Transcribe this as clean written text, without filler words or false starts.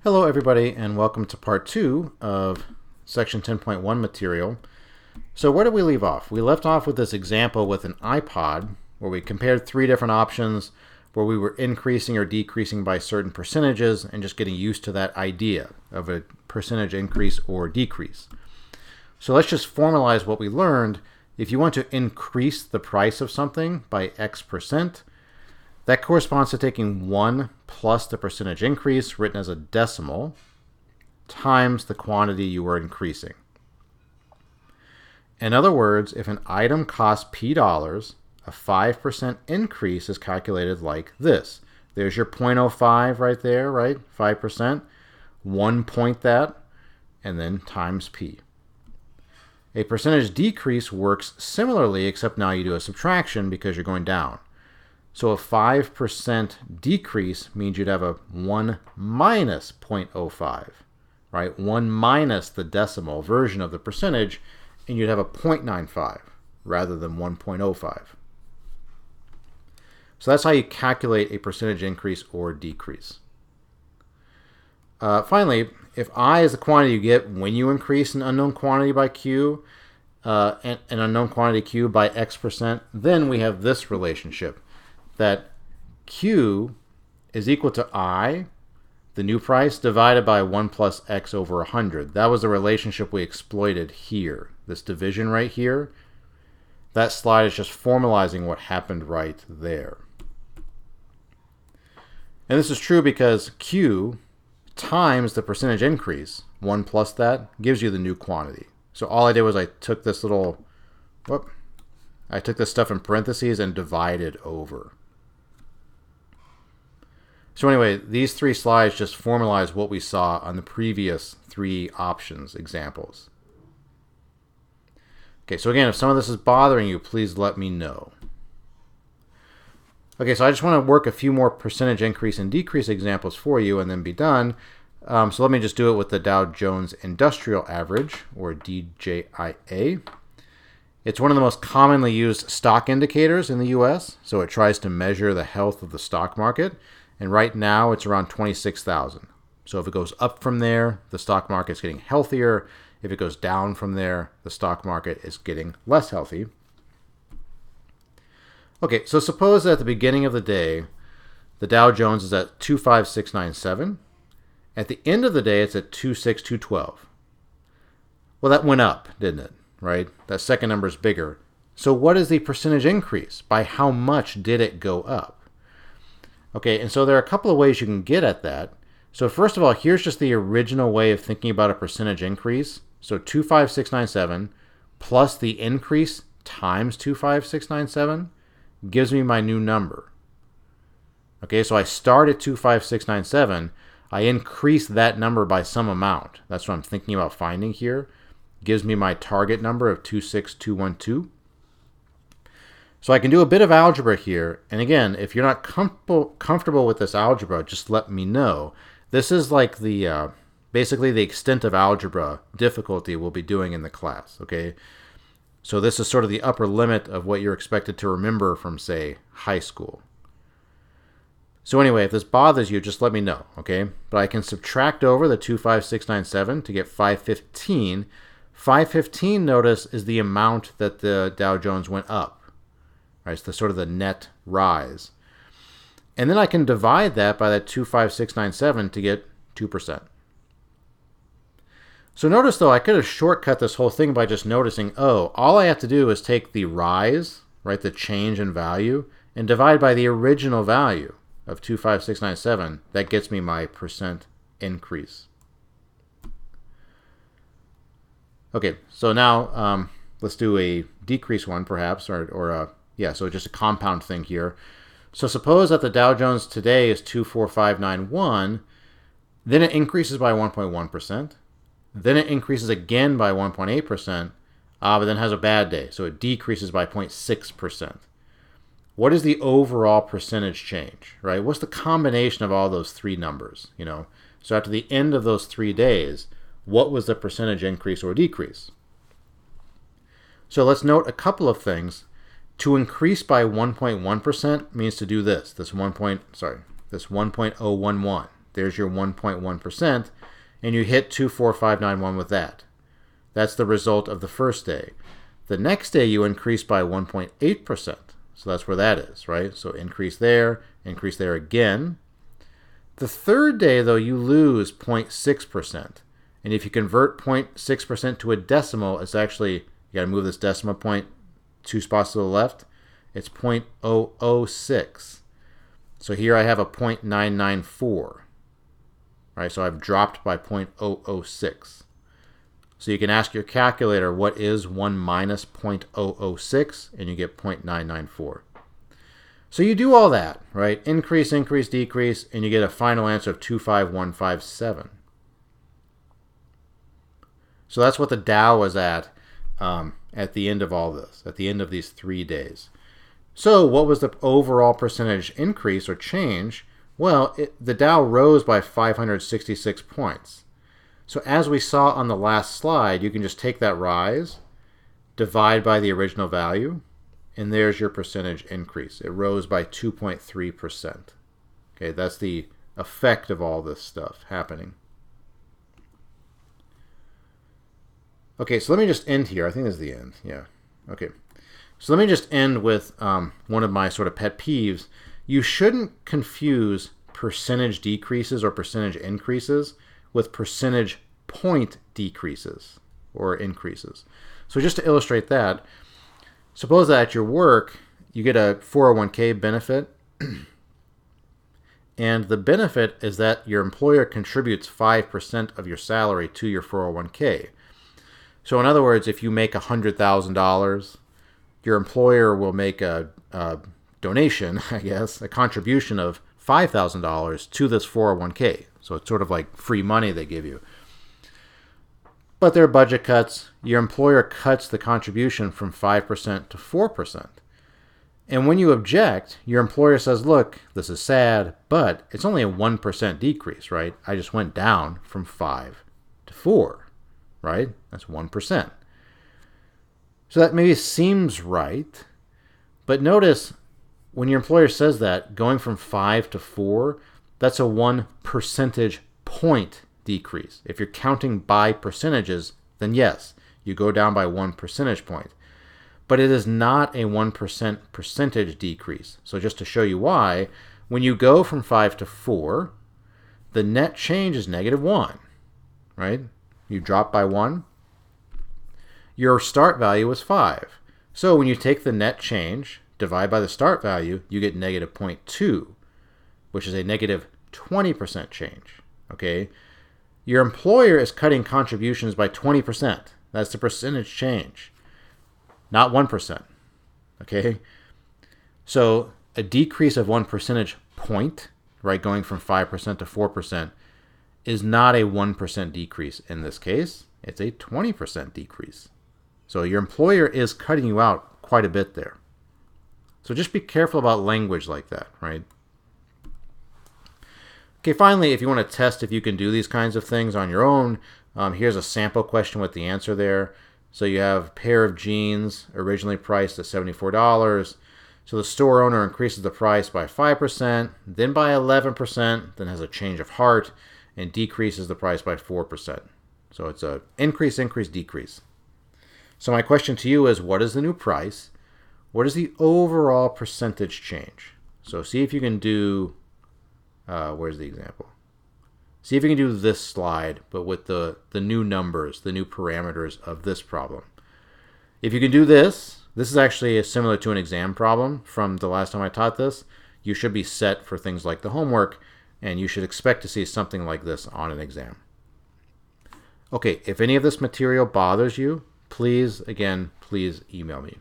Hello everybody and welcome to part 2 of section 10.1 material. So where did we leave off? We left off with this example with an iPod where we compared 3 different options where we were increasing or decreasing by certain percentages and just getting used to that idea of a percentage increase or decrease. So let's just formalize what we learned. If you want to increase the price of something by X%, that corresponds to taking 1 plus the percentage increase, written as a decimal, times the quantity you were increasing. In other words, if an item costs P dollars, a 5% increase is calculated like this. There's your 0.05 right there, right? 5%. 1 point that, and then times P. A percentage decrease works similarly, except now you do a subtraction because you're going down. So a 5% decrease means you'd have a 1 minus 0.05, right? 1 minus the decimal version of the percentage, and you'd have a 0.95 rather than 1.05. So that's how you calculate a percentage increase or decrease. Finally, if I is the quantity you get when you increase an unknown quantity by Q, and an unknown quantity Q by X%, then we have this relationship, that Q is equal to I, the new price, divided by 1 plus X over 100. That was the relationship we exploited here. This division right here, that slide is just formalizing what happened right there. And this is true because Q times the percentage increase, 1 plus that, gives you the new quantity. So all I did was I took this little, I took this stuff in parentheses and divided over. So anyway, these 3 slides just formalize what we saw on the previous 3 options examples. Okay, so again, if some of this is bothering you, please let me know. Okay, so I just want to work a few more percentage increase and decrease examples for you and then be done. So let me just do it with the Dow Jones Industrial Average, or DJIA. It's one of the most commonly used stock indicators in the US, so it tries to measure the health of the stock market. And right now it's around 26,000. So if it goes up from there, the stock market's getting healthier. If it goes down from there, the stock market is getting less healthy. Okay, so suppose at the beginning of the day, the Dow Jones is at 25697. At the end of the day, it's at 26212. Well, that went up, didn't it? Right? That second number is bigger. So what is the percentage increase? By how much did it go up? Okay, and so there are a couple of ways you can get at that. So first of all, here's just the original way of thinking about a percentage increase. So 25697 plus the increase times 25697 gives me my new number. Okay, so I start at 25697. I increase that number by some amount. That's what I'm thinking about finding here. Gives me my target number of 26212. So I can do a bit of algebra here. And again, if you're not comfortable with this algebra, just let me know. This is like the basically the extent of algebra difficulty we'll be doing in the class. Okay, so this is sort of the upper limit of what you're expected to remember from, say, high school. So anyway, if this bothers you, just let me know. Okay, but I can subtract over the 25697 to get 515. 515, notice, is the amount that the Dow Jones went up. Right, it's the sort of the net rise. And then I can divide that by that 25697 to get 2%. So notice, though, I could have shortcut this whole thing by just noticing, oh, all I have to do is take the rise, right, the change in value, and divide by the original value of 25697. That gets me my percent increase. Okay, so now let's do a decrease one, perhaps, or a yeah, so just a compound thing here. So suppose that the Dow Jones today is 24591, then it increases by 1.1%, then it increases again by 1.8%, but then has a bad day, so it decreases by 0.6%. What is the overall percentage change, right? What's the combination of all those 3 numbers, you know? So after the end of those 3 days, what was the percentage increase or decrease? So let's note a couple of things. To increase by 1.1% means to do this 1.011, There's your 1.1%, and you hit 24591 with that. That's the result of the first day. The next day you increase by 1.8%. So that's where that is, right? So increase there again. The third day, though, you lose 0.6%. And if you convert 0.6% to a decimal, it's actually, you got to move this decimal point 2 spots to the left. It's 0.006. So here I have a 0.994. Right? So I've dropped by 0.006. So you can ask your calculator what is 1 minus 0.006, and you get 0.994. So you do all that, right? Increase, increase, decrease, and you get a final answer of 25157. So that's what the Dow was at the end of all this, at the end of these 3 days. So what was the overall percentage increase or change? Well, the Dow rose by 566 points. So as we saw on the last slide, you can just take that rise, divide by the original value, and there's your percentage increase. It rose by 2.3%. Okay, that's the effect of all this stuff happening. Okay, so let me just end here. I think this is the end. Yeah. Okay. So let me just end with one of my sort of pet peeves. You shouldn't confuse percentage decreases or percentage increases with percentage point decreases or increases. So just to illustrate that, suppose that at your work you get a 401k benefit, and the benefit is that your employer contributes 5% of your salary to your 401k. So in other words, if you make $100,000, your employer will make a donation, I guess, a contribution of $5,000 to this 401k. So it's sort of like free money they give you. But there are budget cuts. Your employer cuts the contribution from 5% to 4%. And when you object, your employer says, look, this is sad, but it's only a 1% decrease, right? I just went down from 5 to 4, right? That's 1%. So that maybe seems right, but notice when your employer says that, going from 5 to 4, that's a 1 percentage point decrease. If you're counting by percentages, then yes, you go down by 1 percentage point. But it is not a 1% percentage decrease. So just to show you why, when you go from 5 to 4, the net change is -1, right? You drop by 1. Your start value was 5. So when you take the net change, divide by the start value, you get -0.2, which is a -20% change. Okay? Your employer is cutting contributions by 20%. That's the percentage change, not 1%. Okay? So a decrease of 1 percentage point, right, going from 5% to 4%, is not a 1% decrease in this case. It's a 20% decrease. So your employer is cutting you out quite a bit there. So just be careful about language like that, right? Okay, finally, if you want to test if you can do these kinds of things on your own, here's a sample question with the answer there. So you have a pair of jeans originally priced at $74. So the store owner increases the price by 5%, then by 11%, then has a change of heart, and decreases the price by 4%. So it's a increase, increase, decrease. So my question to you is, what is the new price? What is the overall percentage change? So see if you can do, where's the example? See if you can do this slide, but with the new numbers, the new parameters of this problem. If you can do this, this is actually similar to an exam problem from the last time I taught this. You should be set for things like the homework, and you should expect to see something like this on an exam. Okay, if any of this material bothers you, please email me.